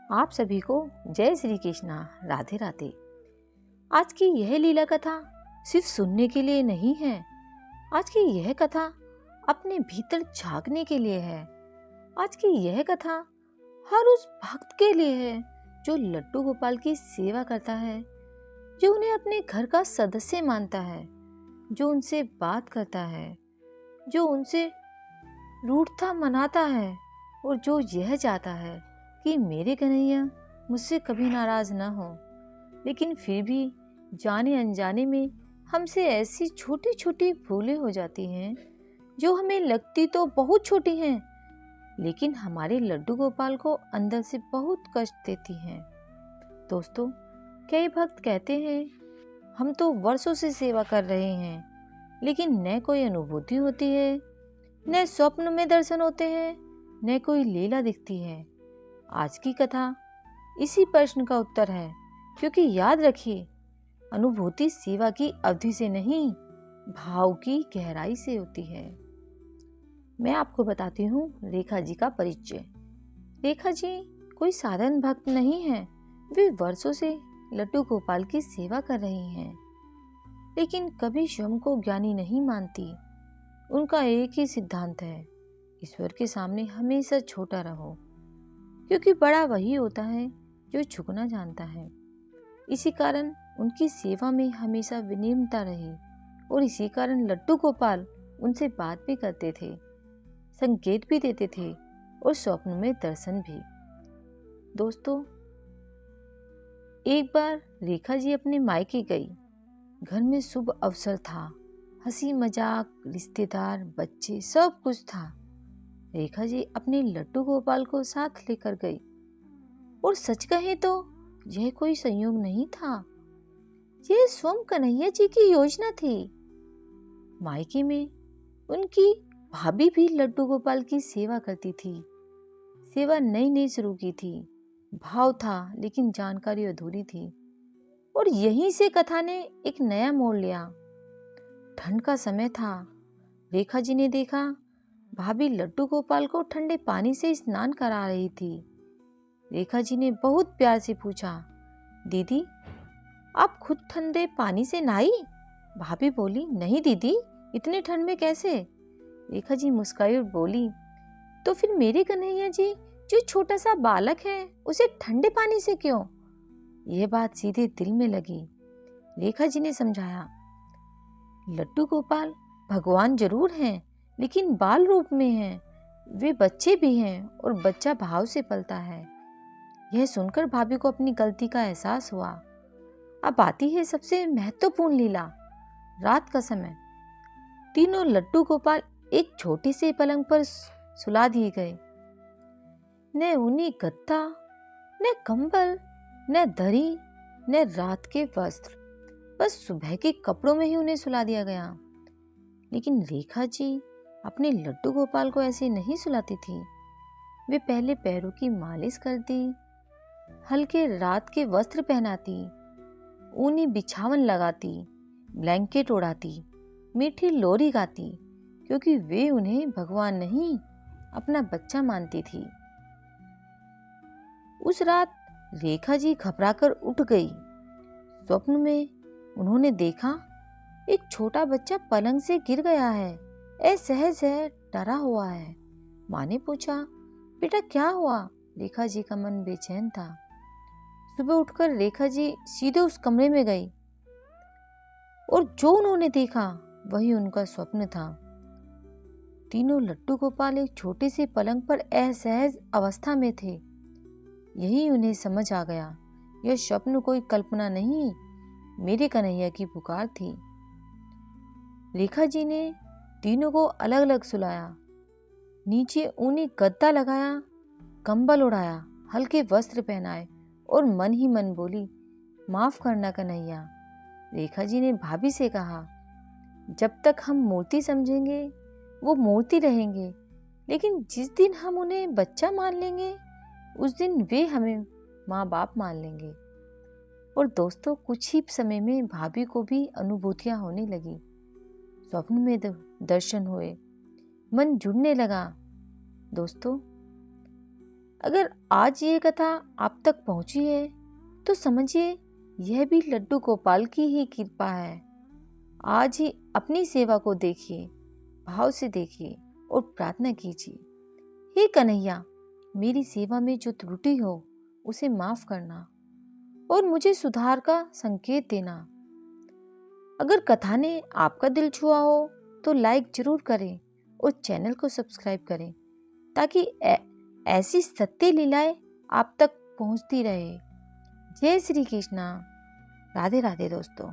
आप सभी को जय श्री कृष्णा, राधे राधे। आज की यह लीला कथा सिर्फ सुनने के लिए नहीं है। आज की यह कथा अपने भीतर झांकने के लिए है। आज की यह कथा हर उस भक्त के लिए है जो लड्डू गोपाल की सेवा करता है, जो उन्हें अपने घर का सदस्य मानता है, जो उनसे बात करता है, जो उनसे रूठता मनाता है और जो यह चाहता है कि मेरे कन्हैया मुझसे कभी नाराज ना हो। लेकिन फिर भी जाने अनजाने में हमसे ऐसी छोटी छोटी भूलें हो जाती हैं जो हमें लगती तो बहुत छोटी हैं, लेकिन हमारे लड्डू गोपाल को अंदर से बहुत कष्ट देती हैं। दोस्तों, कई भक्त कहते हैं हम तो वर्षों से सेवा कर रहे हैं, लेकिन न कोई अनुभूति होती है, न स्वप्न में दर्शन होते हैं, न कोई लीला दिखती है। आज की कथा इसी प्रश्न का उत्तर है, क्योंकि याद रखिए, अनुभूति सेवा की अवधि से नहीं, भाव की गहराई से होती है। मैं आपको बताती हूँ रेखा जी का परिचय। रेखा जी कोई साधारण भक्त नहीं है। वे वर्षों से लड्डू गोपाल की सेवा कर रही हैं, लेकिन कभी स्वयं को ज्ञानी नहीं मानती। उनका एक ही सिद्धांत है, ईश्वर के सामने हमेशा छोटा रहो, क्योंकि बड़ा वही होता है जो झुकना जानता है। इसी कारण उनकी सेवा में हमेशा विनम्रता रही और इसी कारण लड्डू गोपाल उनसे बात भी करते थे, संकेत भी देते थे और स्वप्न में दर्शन भी। दोस्तों, एक बार रेखा जी अपने मायके गई। घर में शुभ अवसर था, हंसी मजाक, रिश्तेदार, बच्चे, सब कुछ था। रेखा जी अपने लड्डू गोपाल को साथ लेकर गई और सच कहे तो यह कोई संयोग नहीं था, यह स्वयं कन्हैया जी की योजना थी। मायके में उनकी भाभी भी लड्डू गोपाल की सेवा करती थी। सेवा नई नई शुरू की थी, भाव था लेकिन जानकारी अधूरी थी। और यहीं से कथा ने एक नया मोड़ लिया। ठंड का समय था। रेखा जी ने देखा भाभी लड्डू गोपाल को ठंडे पानी से स्नान करा रही थी। रेखा जी ने बहुत प्यार से पूछा, दीदी आप खुद ठंडे पानी से नहाई? भाभी बोली, नहीं दीदी, इतने ठंड में कैसे? रेखा जी मुस्कुराई और बोली, तो फिर मेरे कन्हैया जी जो छोटा सा बालक है उसे ठंडे पानी से क्यों? यह बात सीधे दिल में लगी। रेखा जी ने समझाया, लड्डू गोपाल भगवान जरूर हैं, लेकिन बाल रूप में हैं। वे बच्चे भी हैं और बच्चा भाव से पलता है। यह सुनकर भाभी को अपनी गलती का एहसास हुआ। अब आती है सबसे महत्वपूर्ण लीला। रात का समय। तीनों लड्डू गोपाल एक छोटे से पलंग पर सुला दिए गए। न ऊनी गद्दा, न कंबल, न दरी, न रात के वस्त्र, बस सुबह के कपड़ों में ही उन्हें सुला दिया गया। लेकिन रेखा जी अपने लड्डू गोपाल को ऐसे नहीं सुलाती थी। वे पहले पैरों की मालिश करती, हल्के रात के वस्त्र पहनाती, ऊनी बिछावन लगाती, ब्लैंकेट ओढ़ाती, मीठी लोरी गाती, क्योंकि वे उन्हें भगवान नहीं अपना बच्चा मानती थी। उस रात रेखा जी घबराकर उठ गई। स्वप्न में उन्होंने देखा एक छोटा बच्चा पलंग से गिर गया है, असहज है, डरा हुआ है। माँ ने पूछा, बेटा क्या हुआ? रेखा जी का मन बेचैन था। सुबह उठकर रेखा जी सीधे उस कमरे में गई और जो उन्होंने देखा वही उनका स्वप्न था। तीनों लड्डू गोपाल एक छोटे से पलंग पर असहज अवस्था में थे। यही उन्हें समझ आ गया, यह स्वप्न कोई कल्पना नहीं, मेरे कन्हैया की पुकार थी। रेखा जी ने तीनों को अलग अलग सुलाया, नीचे ऊनी गद्दा लगाया, कंबल उड़ाया, हल्के वस्त्र पहनाए और मन ही मन बोली, माफ करना कन्हैया। रेखा जी ने भाभी से कहा, जब तक हम मूर्ति समझेंगे वो मूर्ति रहेंगे, लेकिन जिस दिन हम उन्हें बच्चा मान लेंगे उस दिन वे हमें माँ बाप मान लेंगे। और दोस्तों, कुछ ही समय में भाभी को भी अनुभूतियां होने लगी। स्वप्न में दर्शन हुए, मन जुड़ने लगा। दोस्तों, अगर आज ये कथा आप तक पहुंची है तो समझिए यह भी लड्डू गोपाल की ही कृपा है। आज ही अपनी सेवा को देखिए, भाव से देखिए और प्रार्थना कीजिए, हे कन्हैया, मेरी सेवा में जो त्रुटि हो उसे माफ करना और मुझे सुधार का संकेत देना। अगर कथा ने आपका दिल छुआ हो तो लाइक जरूर करें और चैनल को सब्सक्राइब करें ताकि ऐसी सत्य लीलाएं आप तक पहुंचती रहे। जय श्री कृष्णा। राधे राधे दोस्तों।